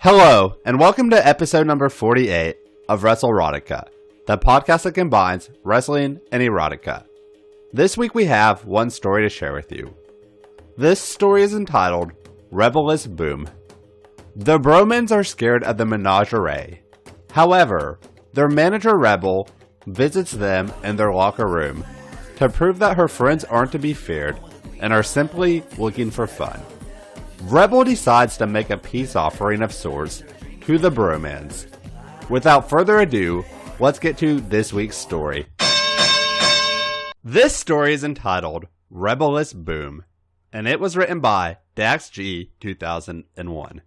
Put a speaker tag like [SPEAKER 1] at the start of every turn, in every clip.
[SPEAKER 1] Hello, and welcome to episode number 48 of WrestleRotica, the podcast that combines wrestling and erotica. This week we have one story to share with you. This story is entitled Rebel is Boom. The Bromans are scared of the Menagerie. However, their manager Rebel visits them in their locker room to prove that her friends aren't to be feared and are simply looking for fun. Rebel decides to make a peace offering of sorts to the Bromans. Without further ado, let's get to this week's story. This story is entitled Rebel is Boom, and it was written by Dax G 2001.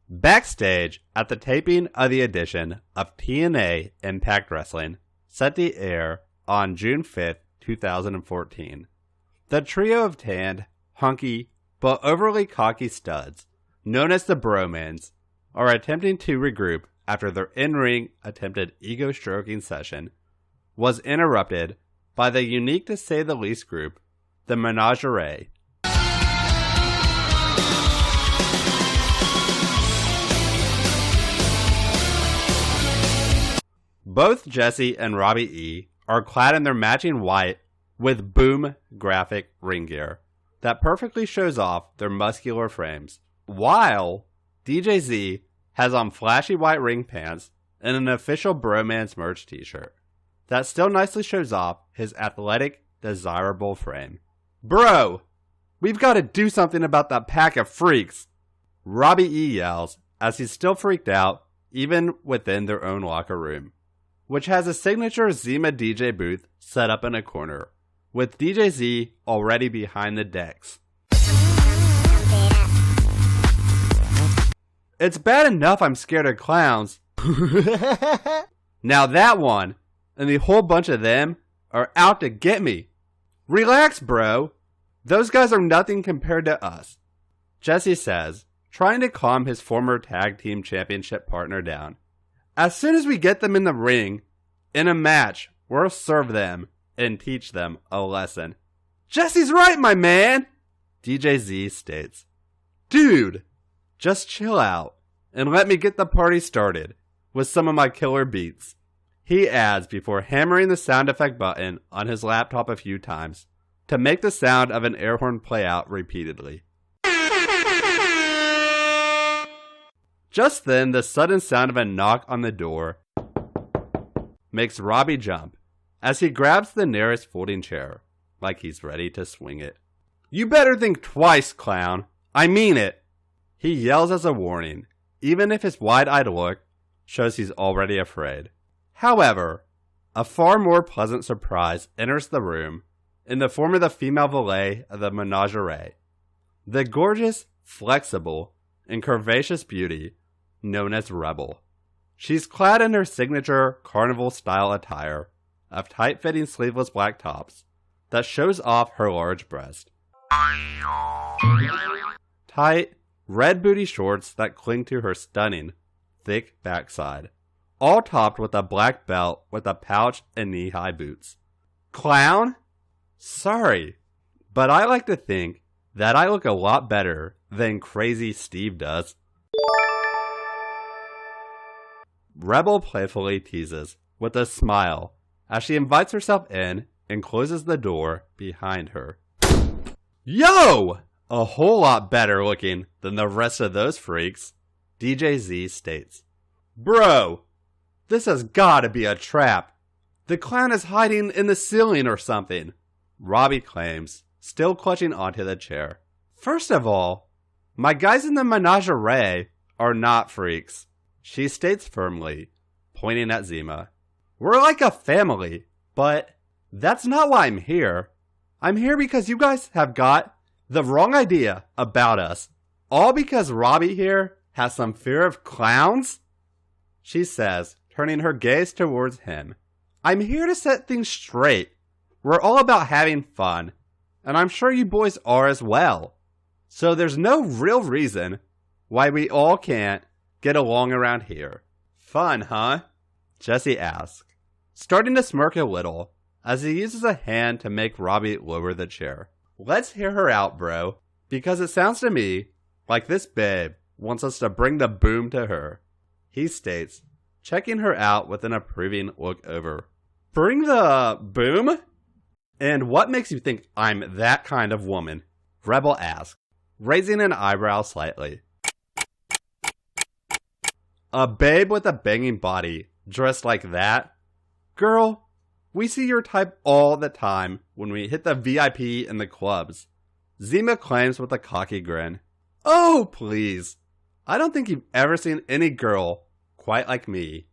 [SPEAKER 1] Backstage at the taping of the edition of TNA Impact Wrestling set to air on June 5th, 2014. The trio of tanned, hunky, but overly cocky studs, known as the Bromans, are attempting to regroup after their in-ring attempted ego-stroking session was interrupted by the unique to say the least group, the Menagerie. Both Jesse and Robbie E are clad in their matching white with Boom graphic ring gear that perfectly shows off their muscular frames, while DJ Z has on flashy white ring pants and an official Bromance merch t-shirt that still nicely shows off his athletic, desirable frame. Bro, we've got to do something about that pack of freaks, Robbie E yells as he's still freaked out even within their own locker room, which has a signature Zima DJ booth set up in a corner, with DJ Z already behind the decks. It's bad enough I'm scared of clowns. Now that one, and the whole bunch of them, are out to get me. Relax, bro. Those guys are nothing compared to us, Jesse says, trying to calm his former tag team championship partner down. As soon as we get them in the ring, in a match, we'll serve them and teach them a lesson. Jesse's right, my man, DJ Z states. Dude, just chill out and let me get the party started with some of my killer beats, he adds before hammering the sound effect button on his laptop a few times to make the sound of an air horn play out repeatedly. Just then, the sudden sound of a knock on the door makes Robbie jump as he grabs the nearest folding chair, like he's ready to swing it. You better think twice, clown. I mean it, he yells as a warning, even if his wide-eyed look shows he's already afraid. However, a far more pleasant surprise enters the room in the form of the female valet of the Menagerie, the gorgeous, flexible, and curvaceous beauty known as Rebel. She's clad in her signature carnival-style attire of tight-fitting sleeveless black tops that shows off her large breast. Tight, red booty shorts that cling to her stunning, thick backside, all topped with a black belt with a pouch and knee-high boots. Clown? Sorry, but I like to think that I look a lot better than Crazy Steve does. Rebel playfully teases with a smile as she invites herself in and closes the door behind her. Yo! A whole lot better looking than the rest of those freaks, DJ Z states. Bro, this has gotta be a trap. The clown is hiding in the ceiling or something, Robbie claims, still clutching onto the chair. First of all, my guys in the Menagerie are not freaks, she states firmly, pointing at Zima. We're like a family, but that's not why I'm here. I'm here because you guys have got the wrong idea about us. All because Robbie here has some fear of clowns? She says, turning her gaze towards him. I'm here to set things straight. We're all about having fun, and I'm sure you boys are as well. So there's no real reason why we all can't get along around here. Fun, huh? Jesse asks, starting to smirk a little as he uses a hand to make Robbie lower the chair. Let's hear her out, bro, because it sounds to me like this babe wants us to bring the boom to her, he states, checking her out with an approving look over. Bring the boom? And what makes you think I'm that kind of woman? Rebel asks, raising an eyebrow slightly. A babe with a banging body, dressed like that? Girl, we see your type all the time when we hit the VIP in the clubs. Zima claims with a cocky grin. Oh, please. I don't think you've ever seen any girl quite like me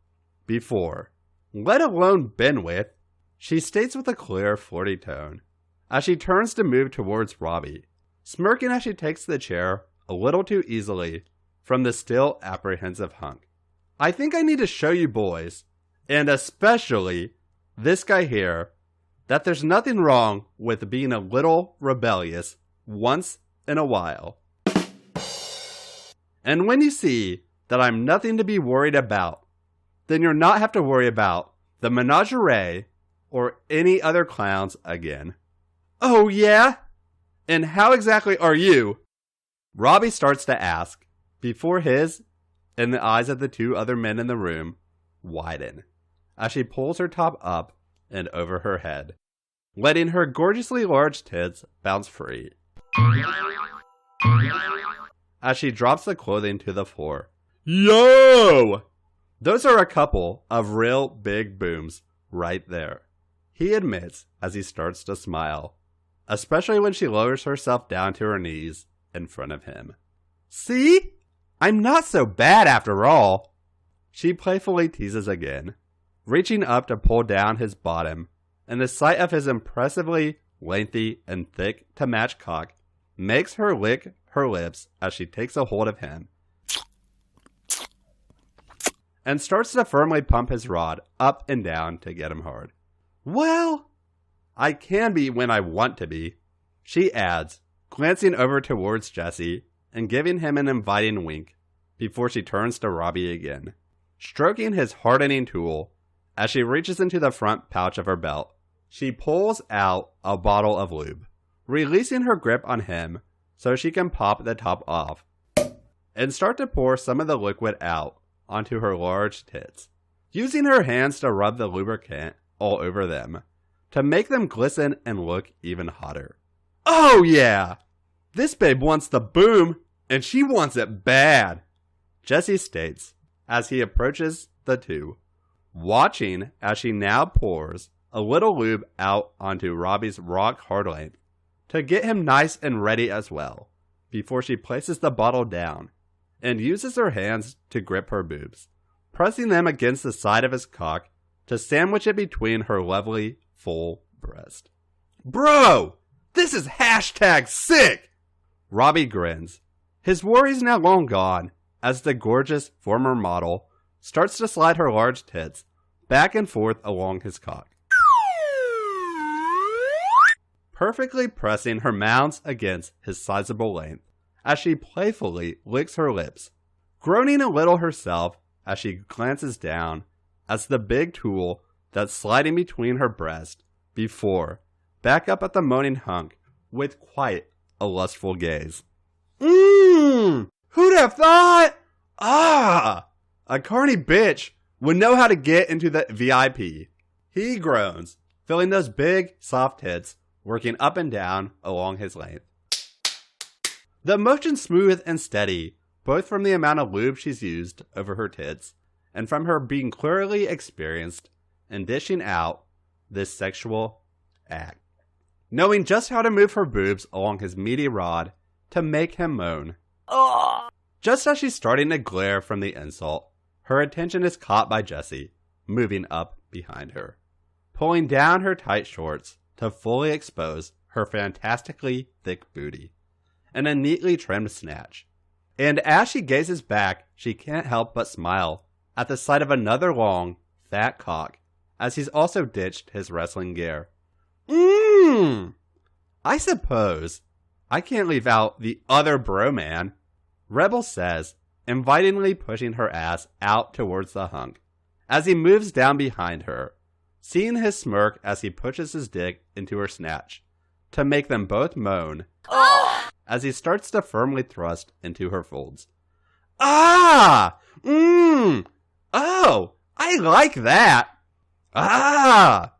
[SPEAKER 1] before, let alone been with, she states with a clear, flirty tone, as she turns to move towards Robbie, smirking as she takes the chair a little too easily from the still apprehensive hunk. I think I need to show you boys, and especially this guy here, that there's nothing wrong with being a little rebellious once in a while. And when you see that I'm nothing to be worried about, then you'll not have to worry about the menagerie or any other clowns again. Oh yeah? And how exactly are you? Robbie starts to ask, before his, and the eyes of the two other men in the room, widen, as she pulls her top up and over her head, letting her gorgeously large tits bounce free, as she drops the clothing to the floor. Yo! Those are a couple of real big booms right there, he admits as he starts to smile, especially when she lowers herself down to her knees in front of him. See? I'm not so bad after all. She playfully teases again, reaching up to pull down his bottom, and the sight of his impressively lengthy and thick to match cock makes her lick her lips as she takes a hold of him and starts to firmly pump his rod up and down to get him hard. Well, I can be when I want to be, she adds, glancing over towards Jesse and giving him an inviting wink before she turns to Robbie again, stroking his hardening tool. As she reaches into the front pouch of her belt, she pulls out a bottle of lube, releasing her grip on him so she can pop the top off and start to pour some of the liquid out onto her large tits, using her hands to rub the lubricant all over them to make them glisten and look even hotter. Oh yeah! This babe wants the boom, and she wants it bad, Jesse states as he approaches the two, watching as she now pours a little lube out onto Robbie's rock hard length to get him nice and ready as well, before she places the bottle down and uses her hands to grip her boobs, pressing them against the side of his cock to sandwich it between her lovely, full breast. Bro, this is #sick! Robbie grins, his worries now long gone, as the gorgeous former model starts to slide her large tits back and forth along his cock, perfectly pressing her mounds against his sizable length as she playfully licks her lips, groaning a little herself as she glances down as the big tool that's sliding between her breasts before back up at the moaning hunk with quite a lustful gaze. Who'd have thought? A carny bitch would know how to get into the VIP. He groans, feeling those big, soft tits working up and down along his length. The motion smooth and steady, both from the amount of lube she's used over her tits and from her being clearly experienced in dishing out this sexual act, knowing just how to move her boobs along his meaty rod to make him moan. Just as she's starting to glare from the insult, her attention is caught by Jesse, moving up behind her, pulling down her tight shorts to fully expose her fantastically thick booty and a neatly trimmed snatch. And as she gazes back, she can't help but smile at the sight of another long, fat cock as he's also ditched his wrestling gear. I suppose I can't leave out the other bro man, Rebel says, invitingly pushing her ass out towards the hunk as he moves down behind her, seeing his smirk as he pushes his dick into her snatch to make them both moan as he starts to firmly thrust into her folds, Ah! Oh, I like that! Ah!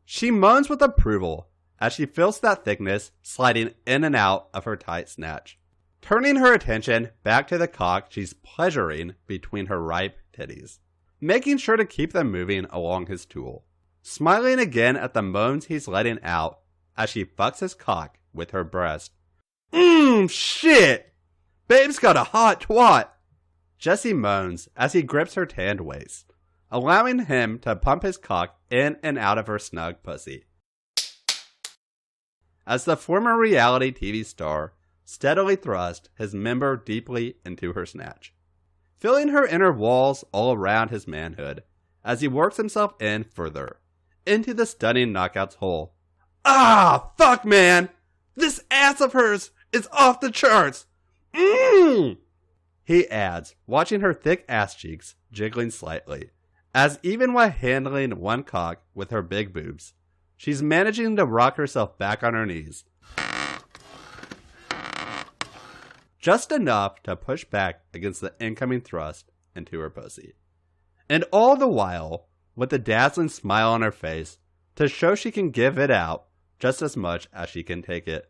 [SPEAKER 1] She moans with approval as she feels that thickness sliding in and out of her tight snatch, turning her attention back to the cock she's pleasuring between her ripe titties, making sure to keep them moving along his tool, smiling again at the moans he's letting out as she fucks his cock with her breast. Shit! Babe's got a hot twat! Jesse moans as he grips her tanned waist, allowing him to pump his cock in and out of her snug pussy. As the former reality TV star steadily thrust his member deeply into her snatch, filling her inner walls all around his manhood as he works himself in further, into the stunning knockout's hole. Ah, fuck, man! This ass of hers is off the charts! He adds, watching her thick ass cheeks jiggling slightly, as even while handling one cock with her big boobs, she's managing to rock herself back on her knees, just enough to push back against the incoming thrust into her pussy. And all the while, with a dazzling smile on her face, to show she can give it out just as much as she can take it.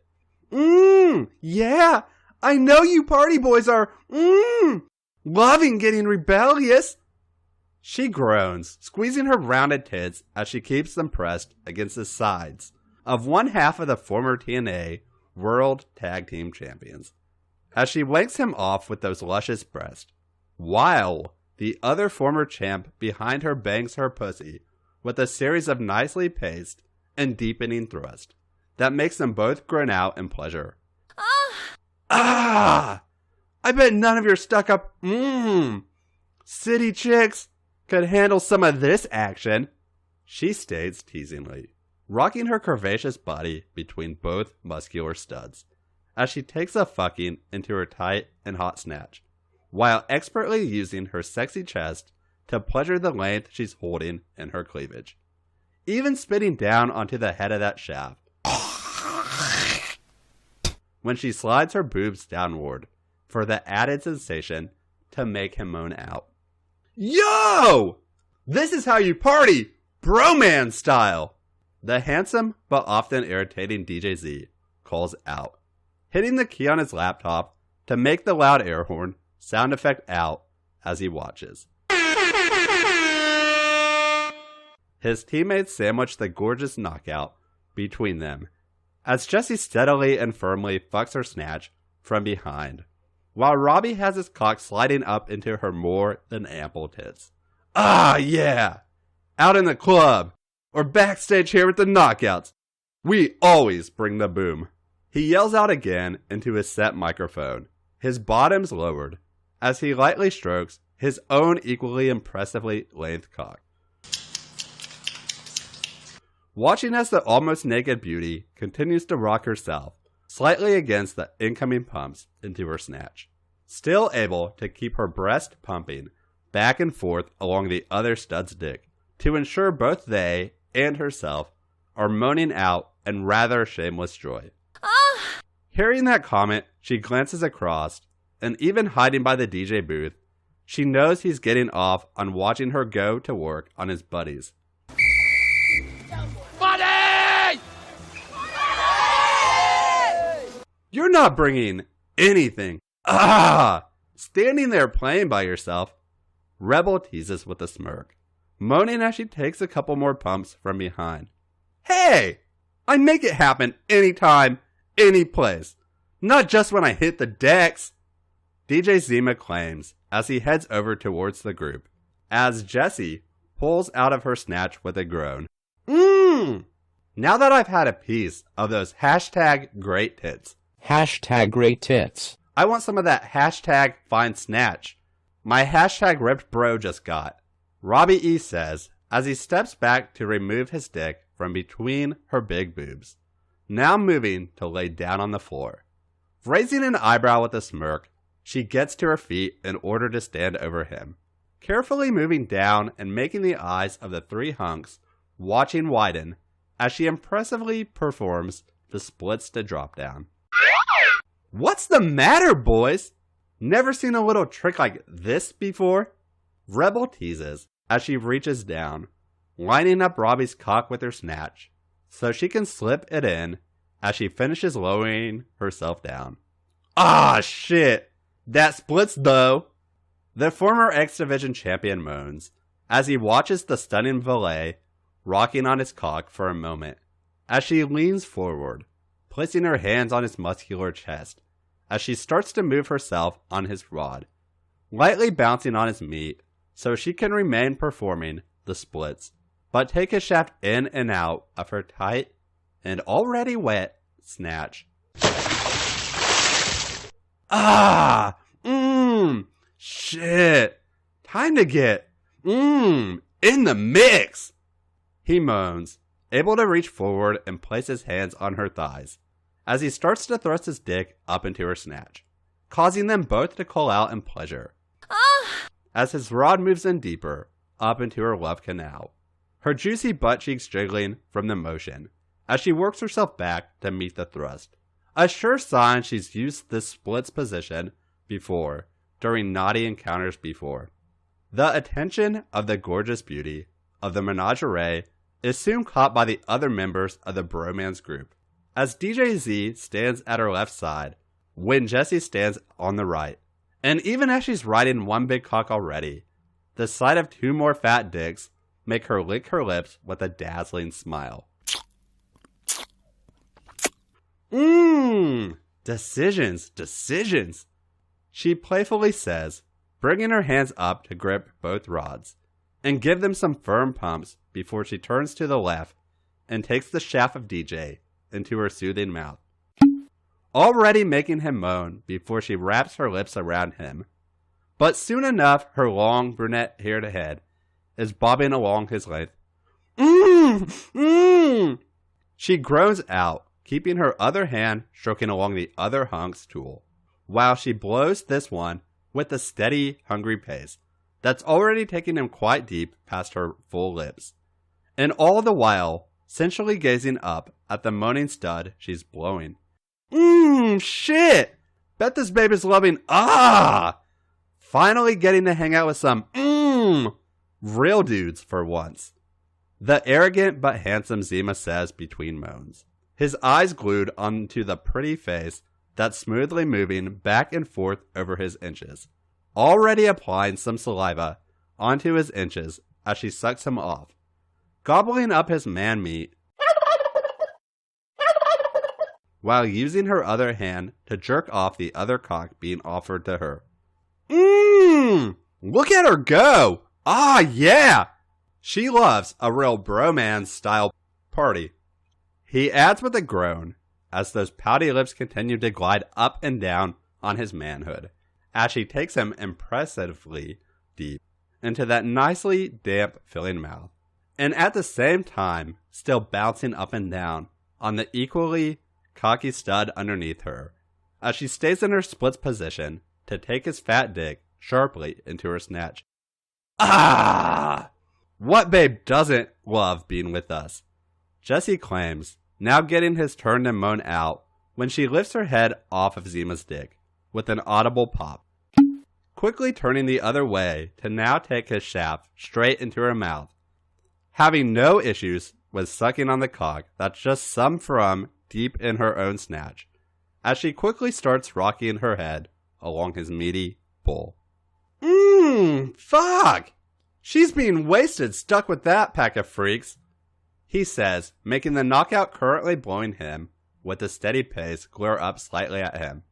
[SPEAKER 1] Yeah, I know you party boys are, loving getting rebellious. She groans, squeezing her rounded tits as she keeps them pressed against the sides of one half of the former TNA World Tag Team Champions, as she wanks him off with those luscious breasts, while the other former champ behind her bangs her pussy with a series of nicely paced and deepening thrusts that makes them both groan out in pleasure. I bet none of your stuck-up, city chicks could handle some of this action, she states teasingly, rocking her curvaceous body between both muscular studs, as she takes a fucking into her tight and hot snatch, while expertly using her sexy chest to pleasure the length she's holding in her cleavage, even spitting down onto the head of that shaft, when she slides her boobs downward for the added sensation to make him moan out. Yo! This is how you party, broman style! The handsome but often irritating DJ Z calls out, hitting the key on his laptop to make the loud air horn sound effect out as he watches. His teammates sandwich the gorgeous knockout between them as Jessie steadily and firmly fucks her snatch from behind, while Robbie has his cock sliding up into her more than ample tits. Ah, yeah! Out in the club, or backstage here with the knockouts, we always bring the boom. He yells out again into his set microphone, his bottoms lowered, as he lightly strokes his own equally impressively length cock, watching as the almost naked beauty continues to rock herself slightly against the incoming pumps into her snatch, still able to keep her breast pumping back and forth along the other stud's dick to ensure both they and herself are moaning out in rather shameless joy. Hearing that comment, she glances across, and even hiding by the DJ booth, she knows he's getting off on watching her go to work on his buddies. Buddy! You're not bringing anything. Standing there playing by yourself, Rebel teases with a smirk, moaning as she takes a couple more pumps from behind. Hey! I make it happen anytime, any place. Not just when I hit the decks. DJ Zima claims as he heads over towards the group, as Jessie pulls out of her snatch with a groan. Now that I've had a piece of those hashtag great tits.
[SPEAKER 2] Hashtag great tits.
[SPEAKER 1] I want some of that hashtag fine snatch my hashtag ripped bro just got, Robbie E says as he steps back to remove his dick from between her big boobs, now moving to lay down on the floor. Raising an eyebrow with a smirk, she gets to her feet in order to stand over him, carefully moving down and making the eyes of the three hunks watching widen as she impressively performs the splits to drop down. What's the matter, boys? Never seen a little trick like this before? Rebel teases as she reaches down, lining up Robbie's cock with her snatch, so she can slip it in as she finishes lowering herself down. Ah, shit! That splits though! The former X Division champion moans as he watches the stunning valet rocking on his cock for a moment as she leans forward, placing her hands on his muscular chest as she starts to move herself on his rod, lightly bouncing on his meat so she can remain performing the splits, but take his shaft in and out of her tight and already wet snatch. Ah! Shit! Time to get, in the mix! He moans, able to reach forward and place his hands on her thighs, as he starts to thrust his dick up into her snatch, causing them both to call out in pleasure. As his rod moves in deeper, up into her love canal, her juicy butt cheeks jiggling from the motion, as she works herself back to meet the thrust. A sure sign she's used this splits position before, during naughty encounters before. The attention of the gorgeous beauty of the menagerie is soon caught by the other members of the bromance group, as DJ Z stands at her left side, when Jessie stands on the right. And even as she's riding one big cock already, the sight of two more fat dicks make her lick her lips with a dazzling smile. Decisions. She playfully says, bringing her hands up to grip both rods, and give them some firm pumps before she turns to the left and takes the shaft of DJ into her soothing mouth, already making him moan before she wraps her lips around him. But soon enough, her long brunette-haired head is bobbing along his length. She groans out, keeping her other hand stroking along the other hunk's tool, while she blows this one with a steady, hungry pace that's already taking him quite deep past her full lips, and all the while sensually gazing up at the moaning stud she's blowing. Shit! Bet this baby's loving, finally getting to hang out with some, real dudes for once. The arrogant but handsome Zima says between moans, his eyes glued onto the pretty face that's smoothly moving back and forth over his inches, already applying some saliva onto his inches as she sucks him off, gobbling up his man meat, while using her other hand to jerk off the other cock being offered to her. Look at her go! Ah, yeah! She loves a real bromance-style party. He adds with a groan, as those pouty lips continue to glide up and down on his manhood, as she takes him impressively deep into that nicely damp, filling mouth, and at the same time still bouncing up and down on the equally cocky stud underneath her, as she stays in her splits position to take his fat dick sharply into her snatch. What babe doesn't love being with us? Jessie claims, now getting his turn to moan out when she lifts her head off of Zima's dick with an audible pop, quickly turning the other way to now take his shaft straight into her mouth, having no issues with sucking on the cock that's just some from deep in her own snatch, as she quickly starts rocking her head along his meaty bull. Fuck! She's being wasted stuck with that pack of freaks, he says, making the knockout currently blowing him with a steady pace glare up slightly at him.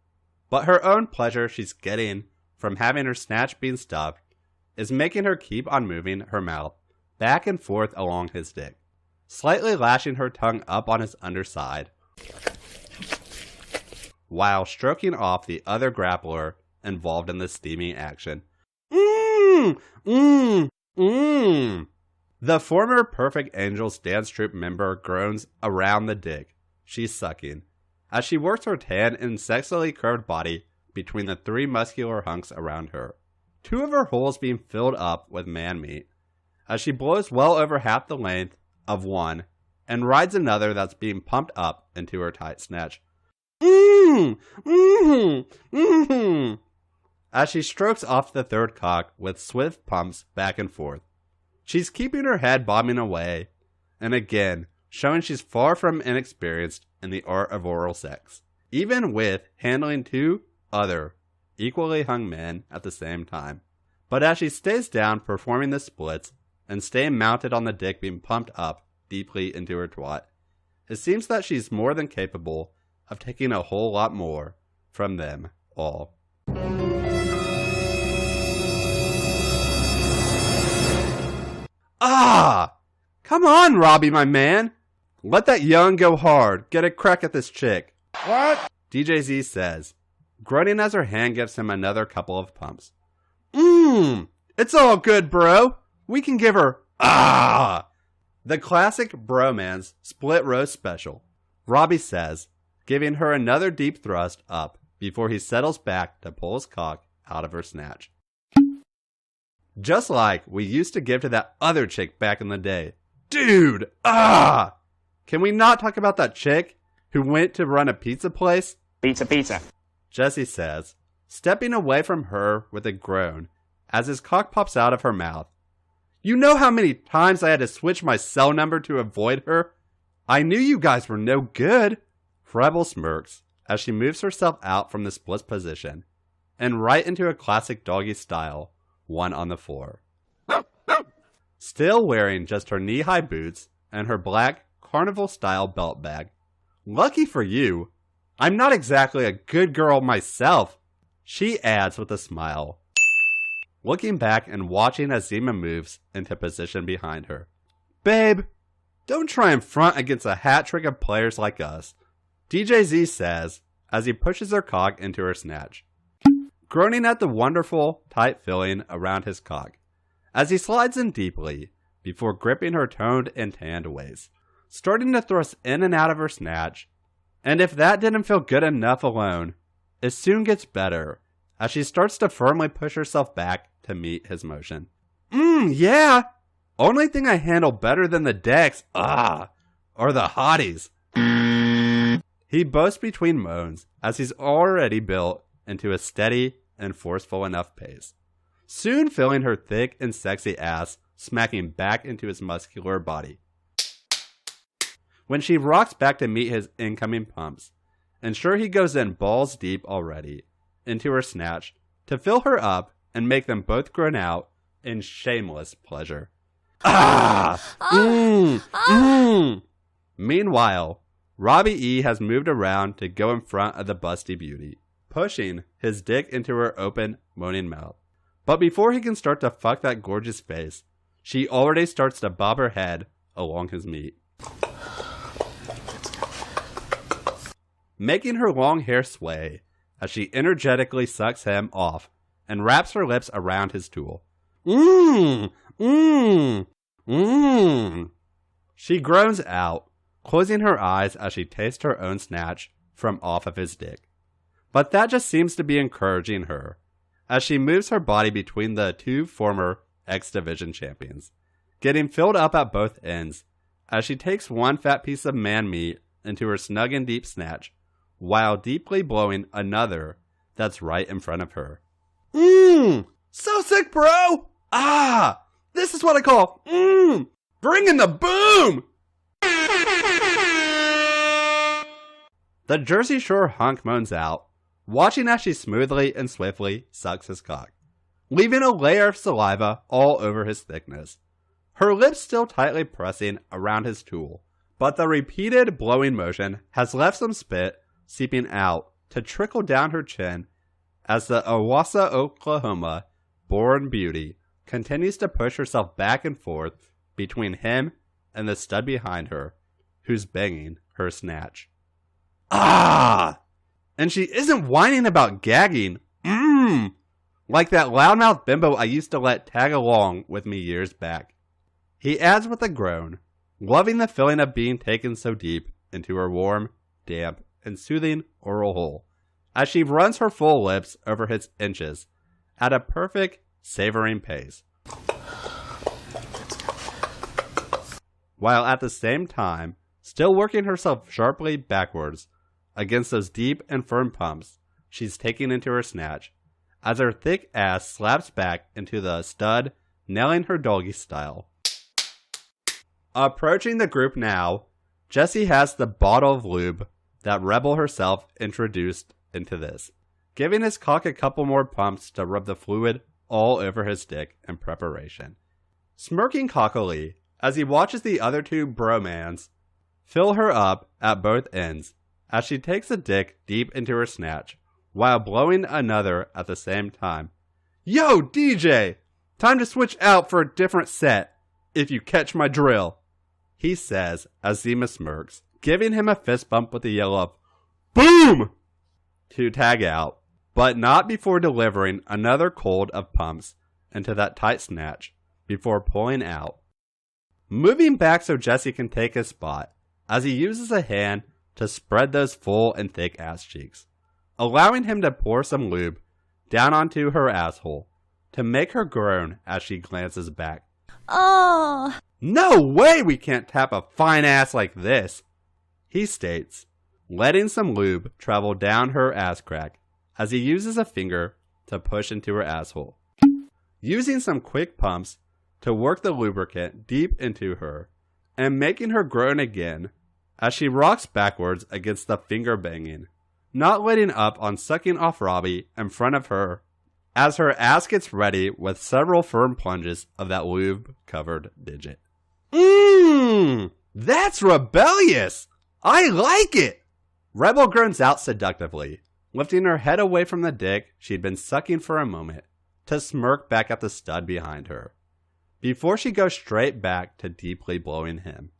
[SPEAKER 1] But her own pleasure she's getting from having her snatch being stuffed is making her keep on moving her mouth back and forth along his dick, slightly lashing her tongue up on his underside, while stroking off the other grappler involved in the steamy action. The former Perfect Angels dance troupe member groans around the dick she's sucking as she works her tan and sexily curved body between the three muscular hunks around her, two of her holes being filled up with man meat, as she blows well over half the length of one and rides another that's being pumped up into her tight snatch. as she strokes off the third cock with swift pumps back and forth. She's keeping her head bobbing away, and again, showing she's far from inexperienced in the art of oral sex, even with handling two other equally hung men at the same time. But as she stays down performing the splits and staying mounted on the dick being pumped up deeply into her twat, it seems that she's more than capable of taking a whole lot more from them all. Ah! Come on, Robbie, my man! Let that young go hard. Get a crack at this chick.
[SPEAKER 3] What?
[SPEAKER 1] DJ Z says, groaning as her hand gives him another couple of pumps. It's all good, bro. We can give her, the classic bromance split roast special. Robbie says, giving her another deep thrust up before he settles back to pull his cock out of her snatch. Just like we used to give to that other chick back in the day. Dude, Can we not talk about that chick who went to run a pizza place?
[SPEAKER 3] Pizza.
[SPEAKER 1] Jesse says, stepping away from her with a groan as his cock pops out of her mouth. You know how many times I had to switch my cell number to avoid her? I knew you guys were no good. Rebel smirks as she moves herself out from the split position and right into a classic doggy style, one on the floor. Still wearing just her knee-high boots and her black carnival-style belt bag. Lucky for you, I'm not exactly a good girl myself, she adds with a smile, looking back and watching as Zima moves into position behind her. Babe, don't try and front against a hat trick of players like us, DJ Z says as he pushes her cock into her snatch, groaning at the wonderful, tight filling around his cock as he slides in deeply before gripping her toned and tanned waist, starting to thrust in and out of her snatch. And if that didn't feel good enough alone, it soon gets better as she starts to firmly push herself back to meet his motion. Yeah! Only thing I handle better than the decks, are the hotties. He boasts between moans as he's already built into a steady and forceful enough pace, soon filling her thick and sexy ass smacking back into his muscular body. When she rocks back to meet his incoming pumps, and sure he goes in balls deep already into her snatch to fill her up and make them both groan out in shameless pleasure. Meanwhile, Robbie E has moved around to go in front of the busty beauty, pushing his dick into her open, moaning mouth. But before he can start to fuck that gorgeous face, she already starts to bob her head along his meat, making her long hair sway as she energetically sucks him off and wraps her lips around his tool. She groans out, closing her eyes as she tastes her own snatch from off of his dick. But that just seems to be encouraging her, as she moves her body between the two former X Division champions, getting filled up at both ends as she takes one fat piece of man meat into her snug and deep snatch, while deeply blowing another that's right in front of her. So sick, bro! This is what I call, bringing the boom! The Jersey Shore hunk moans out, watching as she smoothly and swiftly sucks his cock, leaving a layer of saliva all over his thickness, her lips still tightly pressing around his tool, but the repeated blowing motion has left some spit seeping out to trickle down her chin as the Owasso, Oklahoma born beauty continues to push herself back and forth between him and the stud behind her, who's banging her snatch. And she isn't whining about gagging. Like that loudmouth bimbo I used to let tag along with me years back. He adds with a groan, loving the feeling of being taken so deep into her warm, damp, and soothing oral hole, as she runs her full lips over his inches at a perfect, savoring pace, while at the same time still working herself sharply backwards against those deep and firm pumps she's taking into her snatch, as her thick ass slaps back into the stud, nailing her doggy style. Approaching the group now, Jesse has the bottle of lube that Rebel herself introduced into this, giving his cock a couple more pumps to rub the fluid all over his dick in preparation. Smirking cockily as he watches the other two bromans fill her up at both ends as she takes a dick deep into her snatch while blowing another at the same time. Yo, DJ! Time to switch out for a different set, if you catch my drill, he says as Zima smirks, giving him a fist bump with a yell of BOOM! To tag out, but not before delivering another cold of pumps into that tight snatch before pulling out. Moving back so Jesse can take his spot as he uses a hand to spread those full and thick ass cheeks, allowing him to pour some lube down onto her asshole to make her groan as she glances back.
[SPEAKER 3] Oh!
[SPEAKER 1] No way we can't tap a fine ass like this, he states, letting some lube travel down her ass crack as he uses a finger to push into her asshole, using some quick pumps to work the lubricant deep into her and making her groan again as she rocks backwards against the finger banging, not letting up on sucking off Robbie in front of her as her ass gets ready with several firm plunges of that lube-covered digit. That's rebellious! I like it! Rebel groans out seductively, lifting her head away from the dick she'd been sucking for a moment to smirk back at the stud behind her, before she goes straight back to deeply blowing him,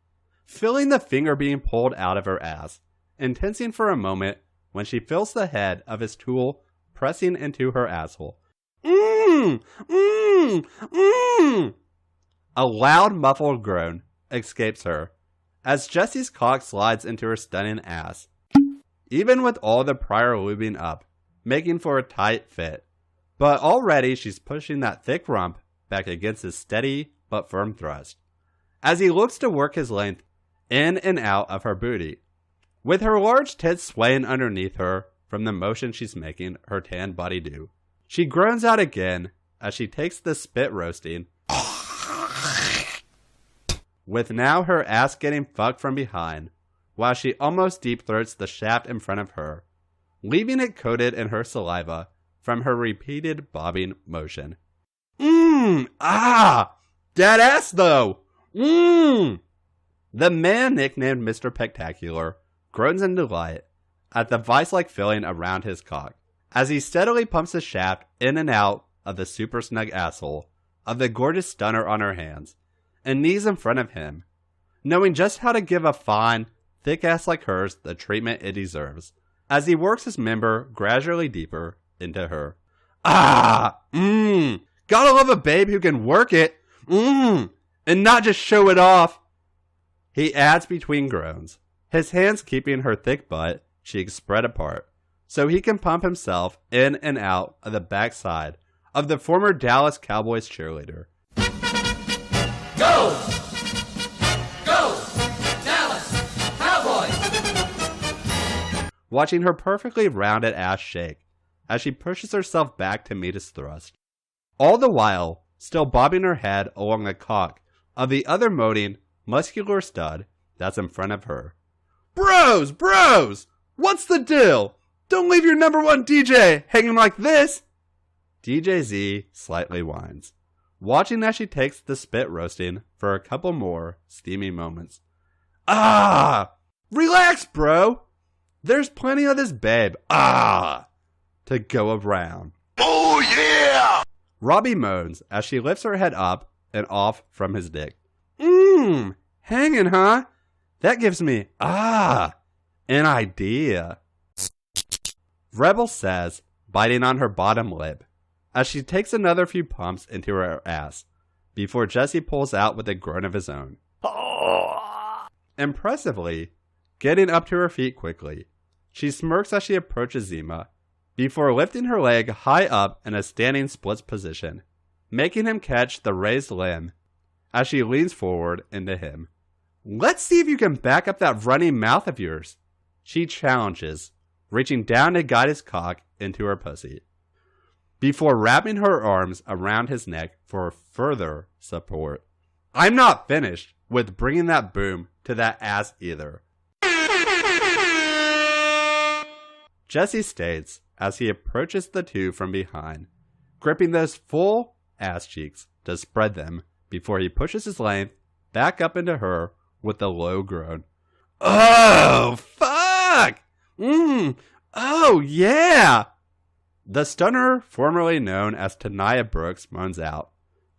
[SPEAKER 1] feeling the finger being pulled out of her ass, and tensing for a moment when she feels the head of his tool pressing into her asshole. A loud, muffled groan escapes her as Jesse's cock slides into her stunning ass, even with all the prior lubing up, making for a tight fit. But already she's pushing that thick rump back against his steady but firm thrust, as he looks to work his length in and out of her booty, with her large tits swaying underneath her from the motion she's making her tan body do. She groans out again as she takes the spit roasting, with now her ass getting fucked from behind, while she almost deep throats the shaft in front of her, leaving it coated in her saliva from her repeated bobbing motion. That ass though! The man nicknamed Mr. Pectacular groans in delight at the vice-like feeling around his cock, as he steadily pumps the shaft in and out of the super snug asshole of the gorgeous stunner on her hands and knees in front of him, knowing just how to give a fine, thick ass like hers the treatment it deserves, as he works his member gradually deeper into her. Gotta love a babe who can work it, and not just show it off, he adds between groans, his hands keeping her thick butt cheeks spread apart, so he can pump himself in and out of the backside of the former Dallas Cowboys cheerleader.
[SPEAKER 4] Go! Go! Dallas Cowboys!
[SPEAKER 1] Watching her perfectly rounded ass shake as she pushes herself back to meet his thrust, all the while still bobbing her head along the cock of the other moaning, muscular stud that's in front of her. Bros! What's the deal? Don't leave your number one DJ hanging like this! DJ Z slightly whines, watching as she takes the spit roasting for a couple more steamy moments. Relax, bro! There's plenty of this babe, to go around. Oh yeah! Robbie moans as she lifts her head up and off from his dick. Hanging, huh? That gives me, an idea. Rebel says, biting on her bottom lip, as she takes another few pumps into her ass, before Jesse pulls out with a groan of his own. Impressively, getting up to her feet quickly, she smirks as she approaches Zima, before lifting her leg high up in a standing splits position, making him catch the raised limb as she leans forward into him. Let's see if you can back up that running mouth of yours, she challenges, reaching down to guide his cock into her pussy. before wrapping her arms around his neck for further support. I'm not finished with bringing that boom to that ass either. Jesse states as he approaches the two from behind, gripping those full ass cheeks to spread them before he pushes his length back up into her with a low groan. Oh, fuck! Oh, yeah! The stunner, formerly known as Tanaya Brooks, moans out,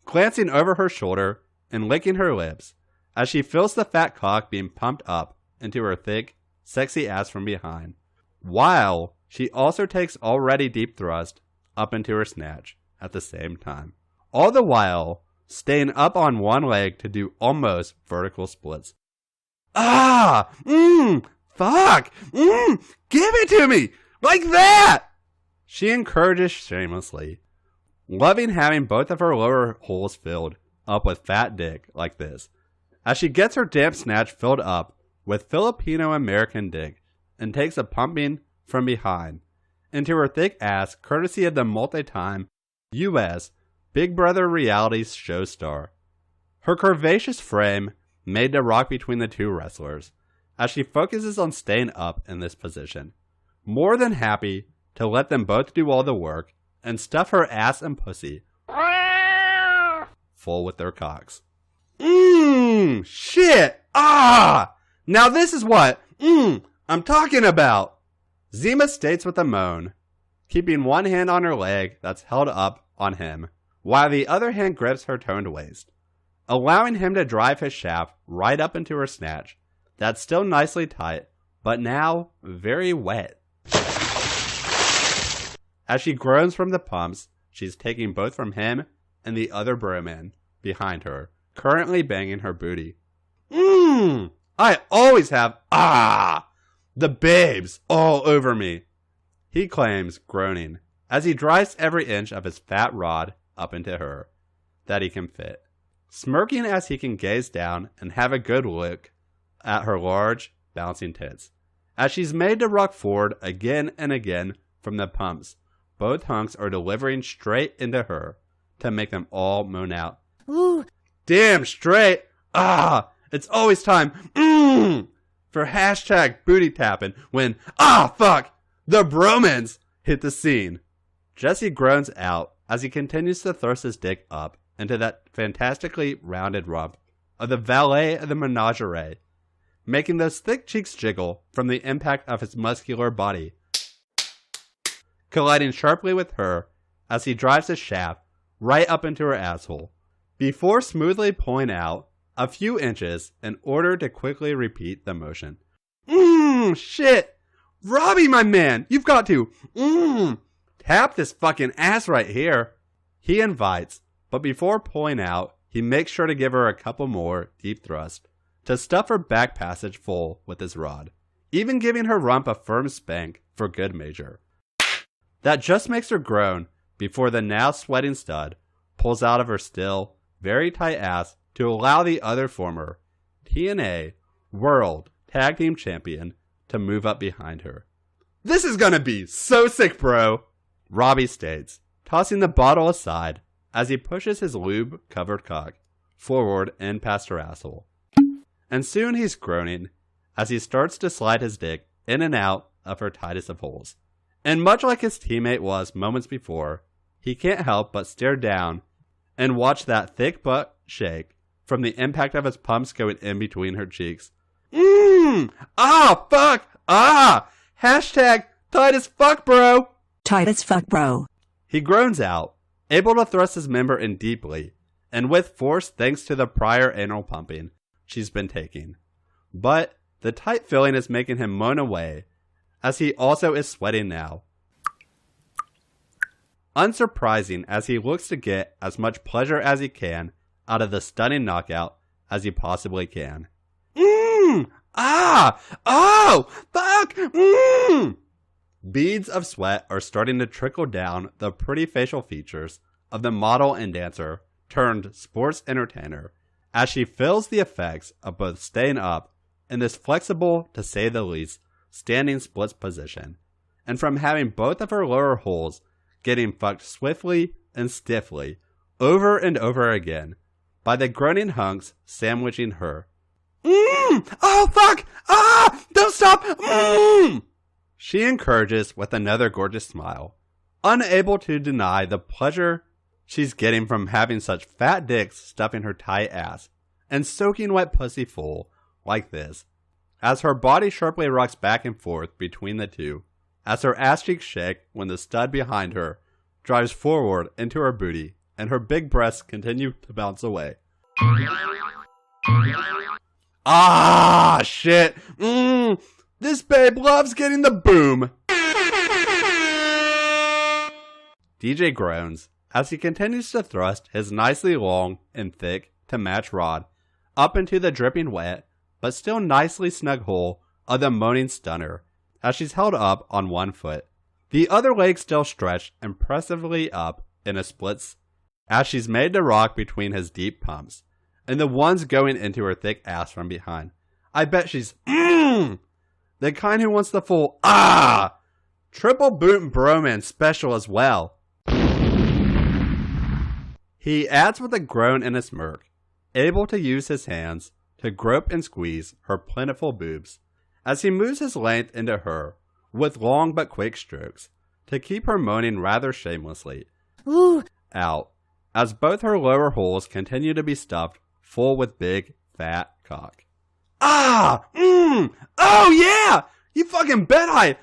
[SPEAKER 1] glancing over her shoulder and licking her lips as she feels the fat cock being pumped up into her thick, sexy ass from behind, while she also takes already deep thrust up into her snatch at the same time. All the while, staying up on one leg to do almost vertical splits. Ah! Fuck! Give it to me! Like that! She encourages shamelessly, loving having both of her lower holes filled up with fat dick like this, as she gets her damp snatch filled up with Filipino-American dick and takes a pumping from behind into her thick ass courtesy of the multi-time U.S. Big Brother reality show star. Her curvaceous frame made to rock between the two wrestlers as she focuses on staying up in this position, more than happy to let them both do all the work and stuff her ass and pussy full with their cocks. Shit! Ah! Now this is what, I'm talking about! Zima states with a moan, keeping one hand on her leg that's held up on him, while the other hand grips her toned waist, allowing him to drive his shaft right up into her snatch, that's still nicely tight, but now very wet. As she groans from the pumps, she's taking both from him and the other broman behind her, currently banging her booty. I always have, the babes all over me, he claims, groaning, as he drives every inch of his fat rod up into her that he can fit, smirking as he can gaze down and have a good look at her large, bouncing tits, as she's made to rock forward again and again from the pumps. Both hunks are delivering straight into her to make them all moan out. Ooh, damn straight. It's always time for hashtag booty tapping when, fuck, the bromans hit the scene. Jesse groans out as he continues to thrust his dick up into that fantastically rounded rump of the valet of the menagerie, making those thick cheeks jiggle from the impact of his muscular body, colliding sharply with her as he drives his shaft right up into her asshole, before smoothly pulling out a few inches in order to quickly repeat the motion. Shit! Robbie, my man, you've got to, tap this fucking ass right here. He invites, but before pulling out, he makes sure to give her a couple more deep thrusts to stuff her back passage full with his rod, even giving her rump a firm spank for good measure. That just makes her groan before the now sweating stud pulls out of her still, very tight ass to allow the other former TNA World Tag Team Champion to move up behind her. This is gonna be so sick, bro, Robbie states, tossing the bottle aside as he pushes his lube-covered cock forward and past her asshole. And soon he's groaning as he starts to slide his dick in and out of her tightest of holes. And much like his teammate was moments before, he can't help but stare down and watch that thick butt shake from the impact of his pumps going in between her cheeks. Fuck! Hashtag tight as fuck, bro!
[SPEAKER 3] Tight as fuck, bro.
[SPEAKER 1] He groans out, able to thrust his member in deeply, and with force thanks to the prior anal pumping she's been taking. But the tight feeling is making him moan away, as he also is sweating now. Unsurprising as he looks to get as much pleasure as he can out of the stunning knockout as he possibly can. Oh, fuck, Beads of sweat are starting to trickle down the pretty facial features of the model and dancer turned sports entertainer as she feels the effects of both staying up in this flexible, to say the least, standing splits position, and from having both of her lower holes getting fucked swiftly and stiffly, over and over again, by the groaning hunks sandwiching her. Oh fuck! Ah! Don't stop! She encourages with another gorgeous smile, unable to deny the pleasure she's getting from having such fat dicks stuffing her tight ass and soaking wet pussy full like this, as her body sharply rocks back and forth between the two, as her ass cheeks shake when the stud behind her drives forward into her booty and her big breasts continue to bounce away. Ah, shit! This babe loves getting the boom! DJ groans as he continues to thrust his nicely long and thick to match rod up into the dripping wet but still nicely snug hole of the moaning stunner as she's held up on one foot, the other leg still stretched impressively up in a splits as she's made to rock between his deep pumps and the ones going into her thick ass from behind. I bet she's the kind who wants the full triple boot broman special as well. He adds with a groan and a smirk, able to use his hands to grope and squeeze her plentiful boobs as he moves his length into her with long but quick strokes to keep her moaning rather shamelessly out as both her lower holes continue to be stuffed full with big, fat cock. Oh yeah! You fucking bet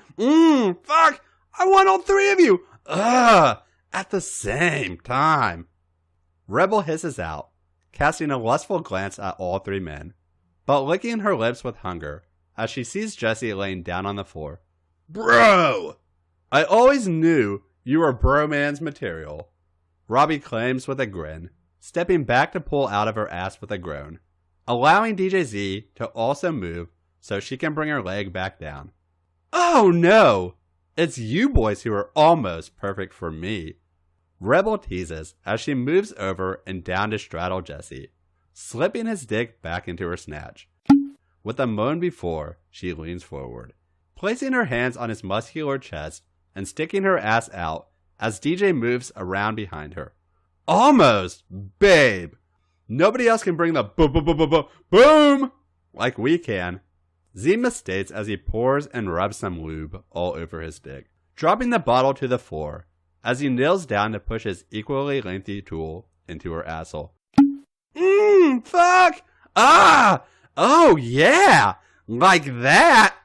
[SPEAKER 1] fuck! I want all three of you! At the same time. Rebel hisses out, casting a lustful glance at all three men, but licking her lips with hunger as she sees Jesse laying down on the floor. Bro! I always knew you were broman's material, Robbie claims with a grin, stepping back to pull out of her ass with a groan, allowing DJ Z to also move so she can bring her leg back down. Oh no! It's you boys who are almost perfect for me. Rebel teases as she moves over and down to straddle Jesse, slipping his dick back into her snatch. With a moan before, she leans forward, placing her hands on his muscular chest and sticking her ass out as DJ moves around behind her. Almost, babe! Nobody else can bring the boom like we can. Zima states as he pours and rubs some lube all over his dick, dropping the bottle to the floor as he kneels down to push his equally lengthy tool into her asshole. Fuck! Oh yeah! Like that!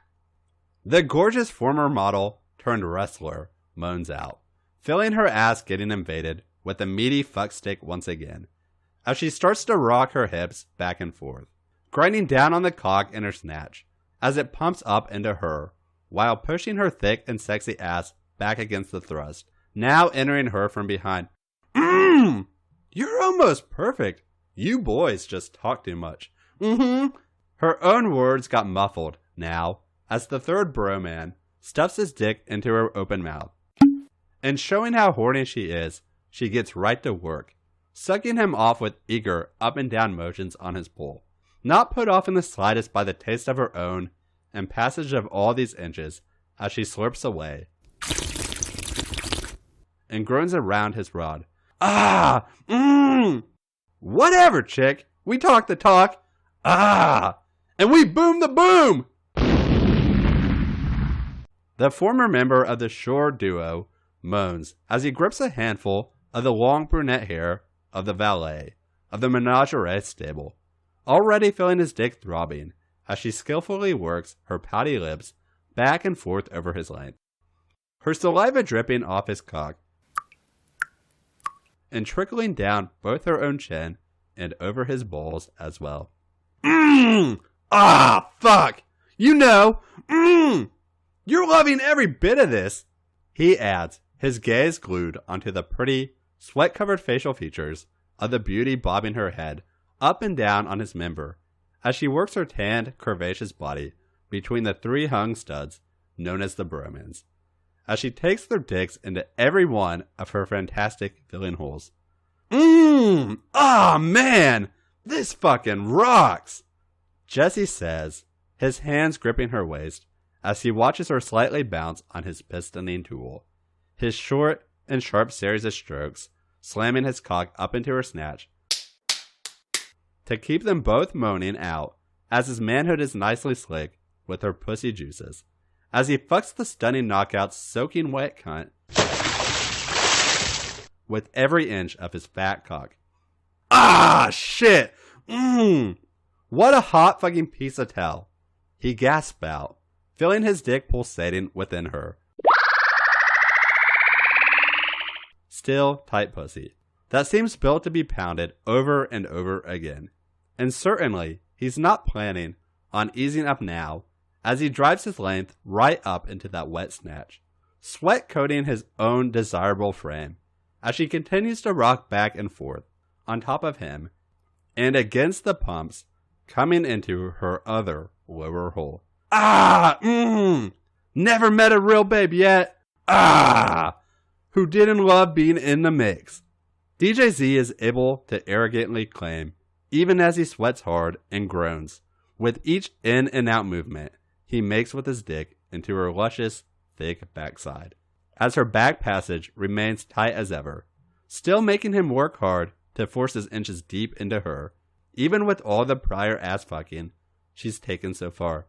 [SPEAKER 1] The gorgeous former model turned wrestler moans out, feeling her ass getting invaded with a meaty fuck stick once again, as she starts to rock her hips back and forth, grinding down on the cock in her snatch as it pumps up into her, while pushing her thick and sexy ass back against the thrust, now entering her from behind. You're almost perfect. You boys just talk too much. Her own words got muffled now as the third broman stuffs his dick into her open mouth. And showing how horny she is, she gets right to work, sucking him off with eager up and down motions on his pole, not put off in the slightest by the taste of her own and passage of all these inches as she slurps away and groans around his rod. Whatever, chick. We talk the talk. And we boom the boom. The former member of the Shore duo moans as he grips a handful of the long brunette hair of the valet of the menagerie stable, already feeling his dick throbbing as she skillfully works her pouty lips back and forth over his length, her saliva dripping off his cock and trickling down both her own chin and over his balls as well. Fuck! You know, you're loving every bit of this, he adds, his gaze glued onto the pretty, sweat-covered facial features of the beauty bobbing her head up and down on his member as she works her tanned, curvaceous body between the three hung studs known as the bromans, as she takes their dicks into every one of her fantastic filling holes. Man! This fucking rocks! Jesse says, his hands gripping her waist as he watches her slightly bounce on his pistoning tool, his short, in sharp series of strokes, slamming his cock up into her snatch to keep them both moaning out as his manhood is nicely slick with her pussy juices, as he fucks the stunning knockout soaking wet cunt with every inch of his fat cock. Ah, shit! What a hot fucking piece of tell, he gasped out, feeling his dick pulsating within her. Still tight pussy that seems built to be pounded over and over again. And certainly, he's not planning on easing up now as he drives his length right up into that wet snatch, sweat coating his own desirable frame as she continues to rock back and forth on top of him and against the pumps coming into her other lower hole. Ah! Never met a real babe yet. Ah! Who didn't love being in the mix. DJ Z is able to arrogantly claim, even as he sweats hard and groans, with each in and out movement he makes with his dick into her luscious, thick backside, as her back passage remains tight as ever, still making him work hard to force his inches deep into her, even with all the prior ass fucking she's taken so far.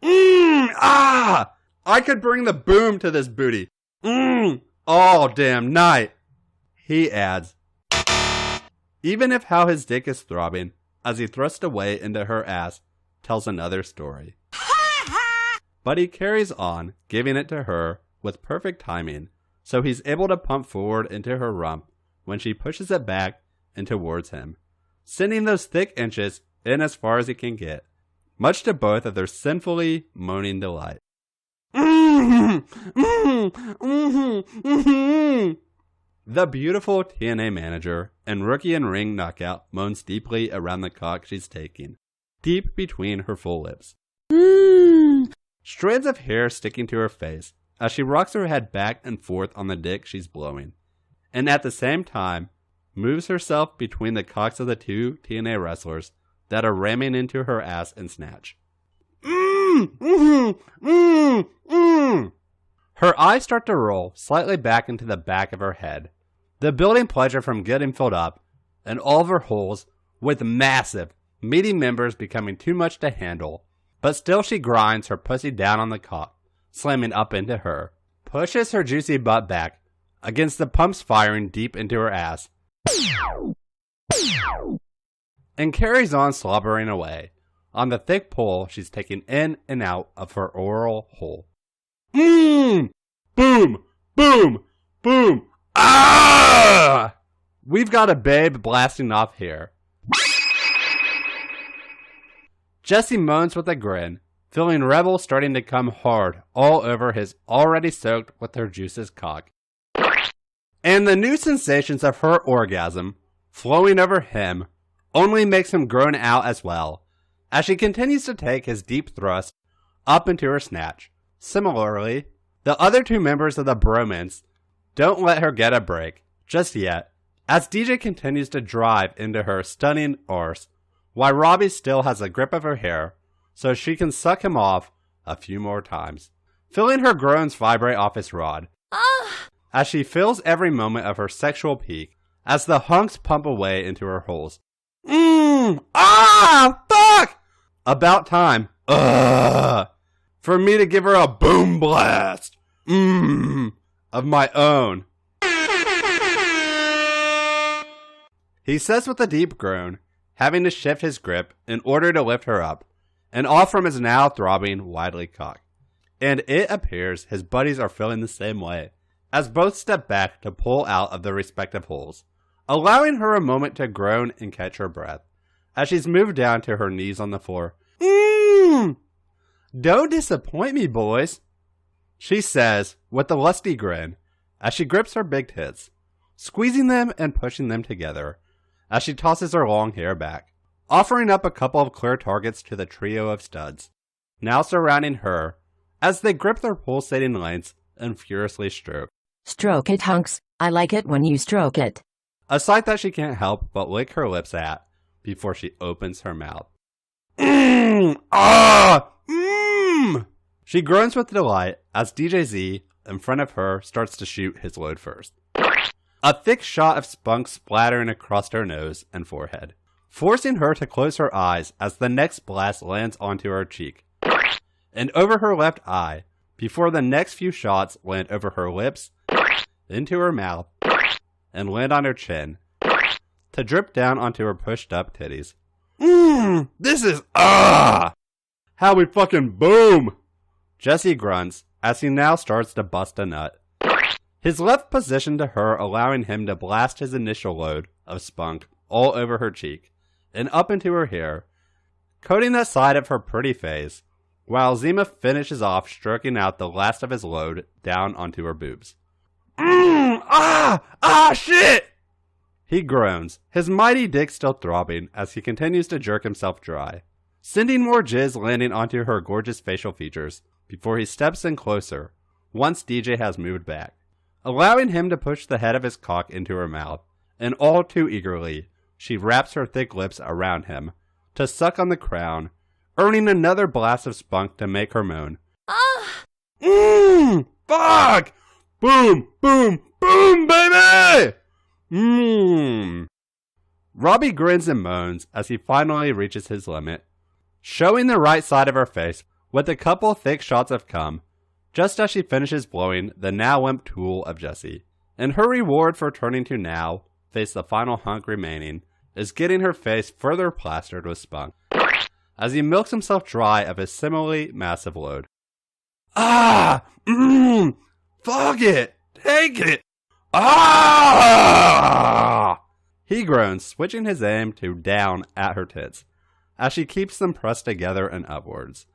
[SPEAKER 1] I could bring the boom to this booty. All damn night, he adds, even if how his dick is throbbing as he thrusts away into her ass tells another story. But he carries on, giving it to her with perfect timing, so he's able to pump forward into her rump when she pushes it back and towards him, sending those thick inches in as far as he can get, much to both of their sinfully moaning delight. The beautiful TNA manager and rookie in ring knockout moans deeply around the cock she's taking, deep between her full lips. Strands of hair sticking to her face as she rocks her head back and forth on the dick she's blowing, and at the same time moves herself between the cocks of the two TNA wrestlers that are ramming into her ass and snatch. Her eyes start to roll slightly back into the back of her head, the building pleasure from getting filled up, and all of her holes with massive, meaty members becoming too much to handle, but still she grinds her pussy down on the cock, slamming up into her, pushes her juicy butt back against the pumps firing deep into her ass, and carries on slobbering away on the thick pull she's taking in and out of her oral hole. Boom! Boom! Boom! Ah! We've got a babe blasting off here. Jesse moans with a grin, feeling Rebel starting to come hard all over his already soaked with her juices cock. And the new sensations of her orgasm flowing over him only makes him groan out as well, as she continues to take his deep thrust up into her snatch. Similarly, the other two members of the bromance don't let her get a break just yet, as DJ continues to drive into her stunning arse, while Robbie still has a grip of her hair so she can suck him off a few more times, feeling her groans vibrate off his rod, as she feels every moment of her sexual peak as the hunks pump away into her holes. Fuck! About time, for me to give her a boom blast, of my own. He says with a deep groan, having to shift his grip in order to lift her up, and off from his now throbbing, widely cock. And it appears his buddies are feeling the same way, as both step back to pull out of their respective holes, allowing her a moment to groan and catch her breath, as she's moved down to her knees on the floor. Don't disappoint me, boys, she says with a lusty grin, as she grips her big tits, squeezing them and pushing them together, as she tosses her long hair back, offering up a couple of clear targets to the trio of studs, now surrounding her, as they grip their pulsating lengths and furiously stroke.
[SPEAKER 3] Stroke it, hunks. I like it when you stroke it.
[SPEAKER 1] A sight that she can't help but lick her lips at before she opens her mouth. She groans with delight as DJ Z in front of her starts to shoot his load first. A thick shot of spunk splattering across her nose and forehead, forcing her to close her eyes as the next blast lands onto her cheek and over her left eye, before the next few shots land over her lips, into her mouth, and land on her chin, to drip down onto her pushed up titties. This is, how we fucking boom! Jesse grunts as he now starts to bust a nut. His left position to her, allowing him to blast his initial load of spunk all over her cheek and up into her hair, coating the side of her pretty face, while Zima finishes off stroking out the last of his load down onto her boobs. Shit! He groans, his mighty dick still throbbing as he continues to jerk himself dry, sending more jizz landing onto her gorgeous facial features before he steps in closer once DJ has moved back, allowing him to push the head of his cock into her mouth, and all too eagerly, she wraps her thick lips around him to suck on the crown, earning another blast of spunk to make her moan. Fuck! Boom, boom, boom, baby! Robbie grins and moans as he finally reaches his limit, showing the right side of her face with a couple thick shots of cum, just as she finishes blowing the now limp tool of Jesse. And her reward for turning to now face the final hunk remaining is getting her face further plastered with spunk, as he milks himself dry of his similarly massive load. Fuck it! Take it! He groans, switching his aim to down at her tits, as she keeps them pressed together and upwards,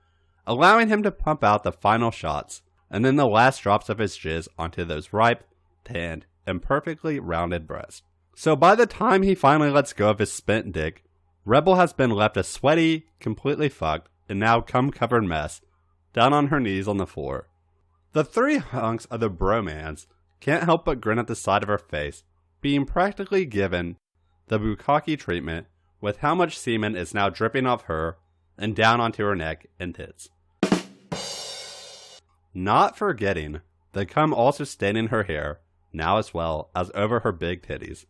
[SPEAKER 1] allowing him to pump out the final shots, and then the last drops of his jizz onto those ripe, tanned, and perfectly rounded breasts. So by the time he finally lets go of his spent dick, Rebel has been left a sweaty, completely fucked, and now cum-covered mess, down on her knees on the floor. The three hunks of the bromance can't help but grin at the side of her face, being practically given the bukkake treatment with how much semen is now dripping off her and down onto her neck and tits. Not forgetting the cum also staining her hair, now as well as over her big titties,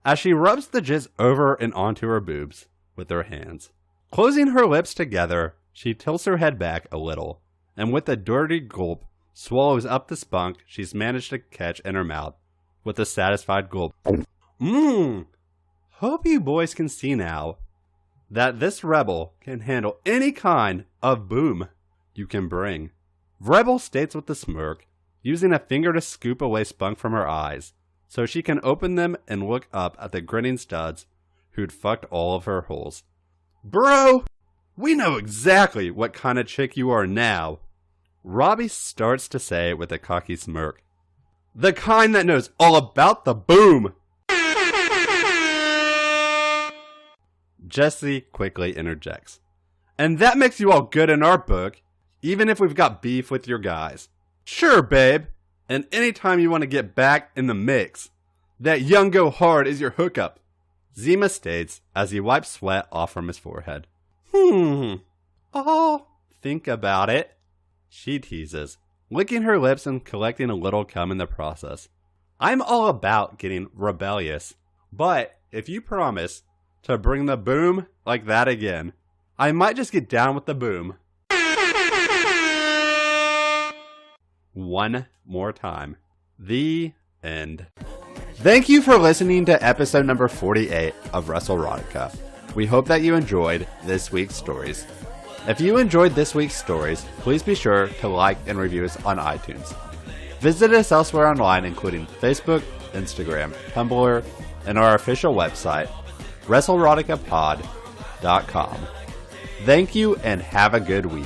[SPEAKER 1] as she rubs the jizz over and onto her boobs with her hands. Closing her lips together, she tilts her head back a little, and with a dirty gulp, swallows up the spunk she's managed to catch in her mouth with a satisfied gulp. Hope you boys can see now that this Rebel can handle any kind of boom you can bring. Rebel states with a smirk, using a finger to scoop away spunk from her eyes, so she can open them and look up at the grinning studs who'd fucked all of her holes. Bro, we know exactly what kind of chick you are now. Robbie starts to say with a cocky smirk. The kind that knows all about the boom. Jesse quickly interjects. And that makes you all good in our book, even if we've got beef with your guys. Sure, babe. And anytime you want to get back in the mix, that young go hard is your hookup. Zima states as he wipes sweat off from his forehead. I'll think about it, she teases, licking her lips and collecting a little cum in the process. I'm all about getting rebellious, but if you promise to bring the boom like that again, I might just get down with the boom. One more time. The end. Thank you for listening to episode number 48 of WrestleRotica. We hope that you enjoyed this week's stories. If you enjoyed this week's stories, please be sure to like and review us on iTunes. Visit us elsewhere online, including Facebook, Instagram, Tumblr, and our official website, WrestleRoticapod.com. Thank you and have a good week.